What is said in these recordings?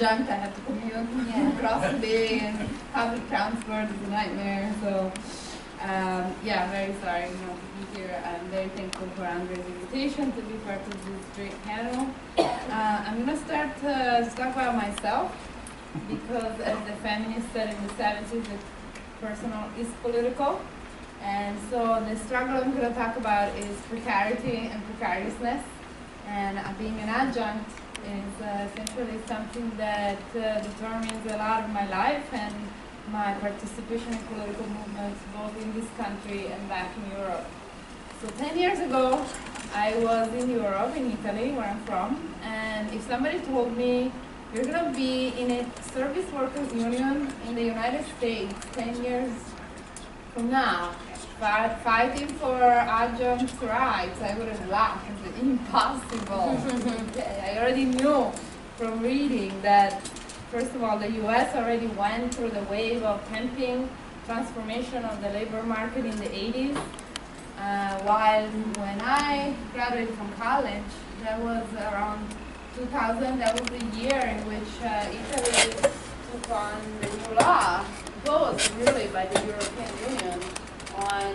adjunct, I have to commute across the day, and public transport is a nightmare. So, yeah, very sorry not to be here. I'm very thankful for Andre's invitation to be part of this great panel. I'm going to start to talk about myself, because as a feminist said in the 70s, that personal is political. And so the struggle I'm going to talk about is precarity and precariousness. And being an adjunct is essentially something that determines a lot of my life and my participation in political movements, both in this country and back in Europe. So 10 years ago, I was in Europe, in Italy, where I'm from. And if somebody told me, you're going to be in a service workers union in the United States 10 years from now, fighting for adjunct rights, I would have laughed and said, impossible. I already knew from reading that, first of all, the US already went through the wave of temping transformation of the labor market in the 80s, while when I graduated from college, that was around 2000, that was the year in which Italy took on the new law, imposed really by the European Union, on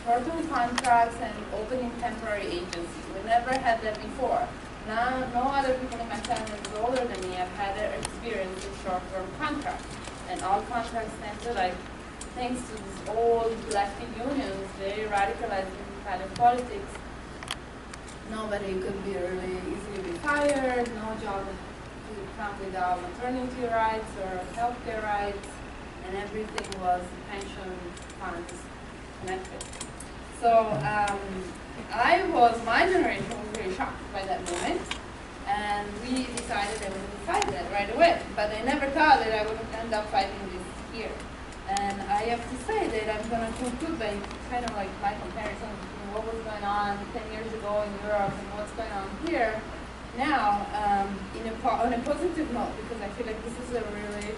short-term contracts and opening temporary agencies. We never had that before. Now, no other people in my family who's older than me have had their experience with short-term contracts. And all contracts tend to, like, thanks to these old lefty unions, very radicalized in Italian politics, nobody could be really easily be fired, no job could come without maternity rights or healthcare rights, and everything was pension funds connected. So my generation was very shocked by that moment, and we decided that we would fight that right away. But I never thought that I would end up fighting this here. And I have to say that I'm going to conclude by kind of like my comparison between what was going on 10 years ago in Europe and what's going on here now on a positive note, because I feel like this is a really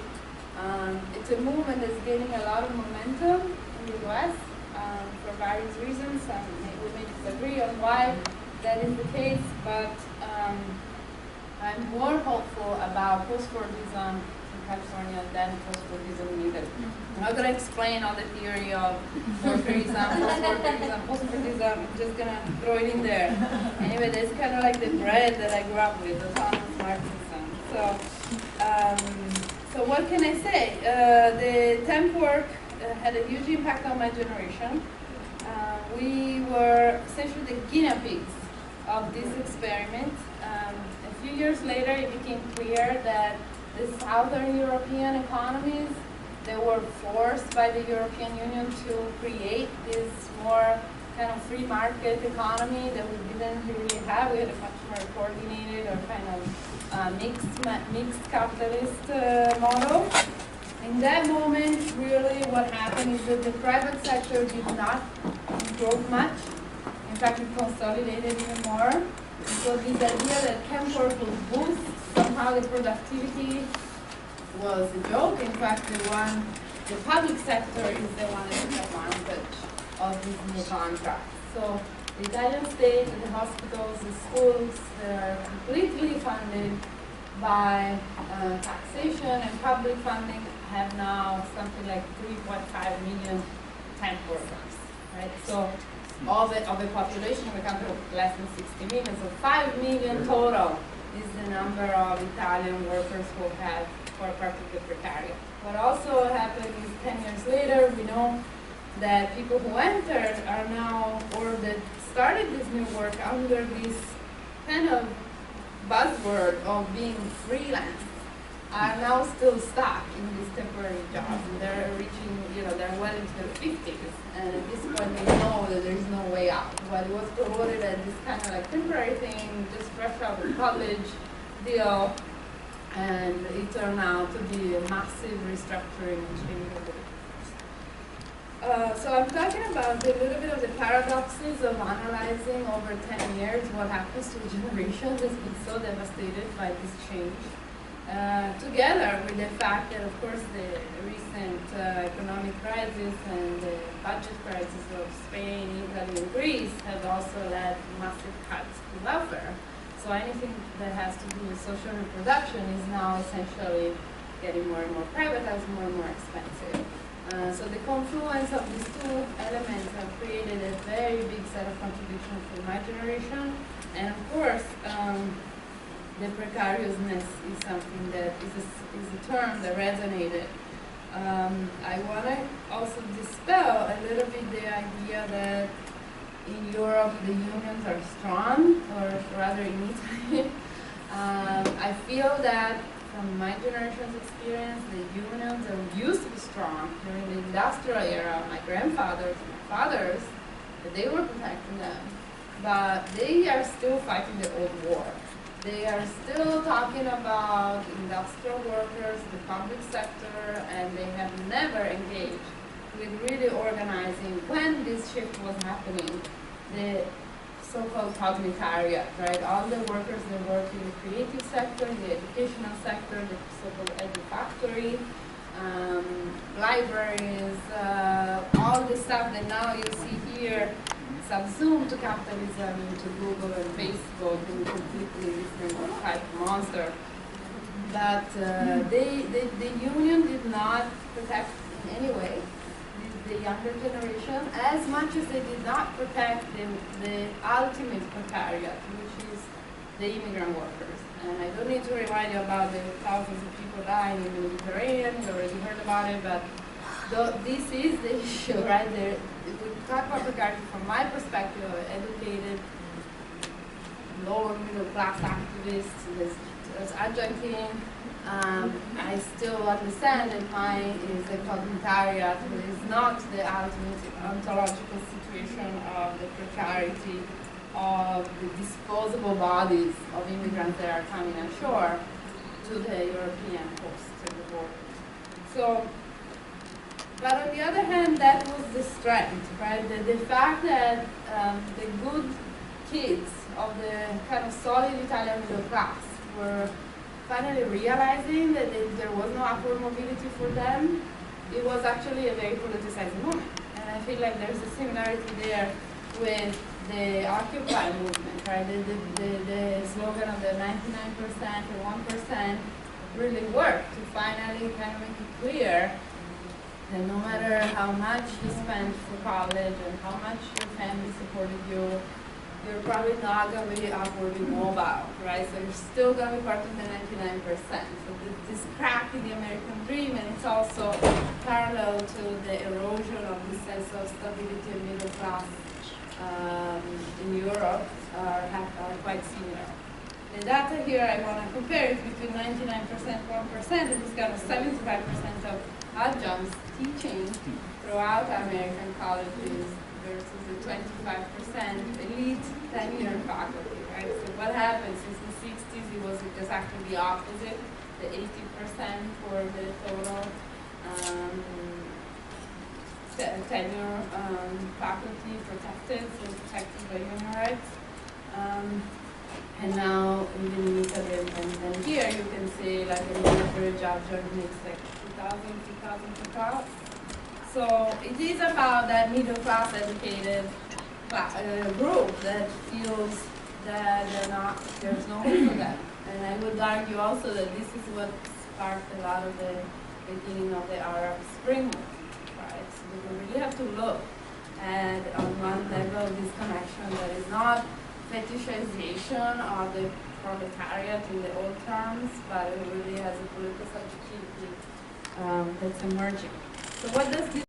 it's a movement that's gaining a lot of momentum in the US for various reasons. We may disagree on why that is the case, but I'm more hopeful about post-Fordism in California than post-Fordism in Italy. I'm not going to explain all the theory of Fordism, post-Fordism. I'm just going to throw it in there. Anyway, that's kind of like the bread that I grew up with, autonomous Marxism. So what can I say? The temp work had a huge impact on my generation. We were essentially the guinea pigs of this experiment. A few years later, it became clear that the Southern European economies, they were forced by the European Union to create this more kind of free market economy that we didn't really have. We had a much more coordinated or kind of mixed capitalist model. In that moment, really what happened is that the private sector did not grow much. In fact, it consolidated even more. So this idea that temp work will boost somehow the productivity was a joke. In fact, the public sector is the one that took advantage of these new contracts. So the Italian state, the hospitals, the schools, they're completely funded by taxation, and public funding have now something like 3.5 million temp workers, right? So of a population of a country of less than 60 million, so 5 million total is the number of Italian workers who are part of the precariat. What also happened is 10 years later, we know that people who entered are now, or that started this new work under this kind of buzzword of being freelance, are now still stuck in these temporary jobs. And they're reaching, they're well into their 50s. And at this point, they know that there's no way out. What was promoted as this kind of like temporary thing, just fresh out of college deal, and it turned out to be a massive restructuring and changing of the So I'm talking about a little bit of the paradoxes of analyzing over 10 years what happens to a generation that's been so devastated by this change. Together with the fact that, of course, the recent economic crisis and the budget crisis of Spain, Italy, and Greece have also led to massive cuts to welfare. So So anything that has to do with social reproduction is now essentially getting more and more privatized, more and more expensive. So the confluence of these two elements have created a very big set of contributions for my generation. And of course, the precariousness is something that is a term that resonated. I want to also dispel a little bit the idea that in Europe the unions are strong, or rather in Italy. I feel that from my generation's experience, the unions used to be strong during the industrial era. My grandfathers, my fathers, that they were protecting them. But they are still fighting the old war. They are still talking about industrial workers, the public sector, and they have never engaged with really organizing when this shift was happening, the so-called cognitariat, right? All the workers that work in the creative sector, the educational sector, the so-called edufactory, libraries, all the stuff that now you see here subsumed to capitalism, into Google and Facebook, and completely different type of monster. But the union did not protect in any way the younger generation, as much as they did not protect the ultimate precariat, which is the immigrant workers. And I don't need to remind you about the thousands of people dying in the Mediterranean. You already heard about it, but this is the issue, right? If we talk about precarity from my perspective of educated, lower middle class activists, as adjuncting, I still understand that mine is a cognitariat, but it's not the ultimate ontological situation of the precarity of the disposable bodies of immigrants that are coming ashore to the European coast, to the border. So, but on the other hand, that was the strength, right? The fact that the good kids of the kind of solid Italian middle class were finally realizing that there was no upward mobility for them, it was actually a very politicizing moment. And I feel like there's a similarity there with the Occupy movement, right? The slogan of the 99% or 1% really worked to finally kind of make it clear that no matter how much you spent for college and how much your family supported you, you're probably not going to be upwardly mobile, right? So you're still going to be part of the 99%. So this crack in the American dream, and it's also parallel to the erosion of the sense of stability and middle class in Europe are quite similar. The data here I want to compare is between 99%, 1%, and this kind of 75% of adjuncts teaching throughout American colleges versus the 25% elite tenure faculty, right? So what happened since the 60s, it was exactly the opposite, the 80% for the total tenure faculty protected, so protected by human rights. And now, even in Italy and here, you can see like an average adjunct makes like 2,000 per class. So it is about that middle class educated group that feels that there's no hope for them. And I would argue also that this is what sparked a lot of the beginning of the Arab Spring movement, right? So we really have to look at, on one level, this connection that is not fetishization of the proletariat in the old terms, but it really has a political subjectivity that's emerging. So what does this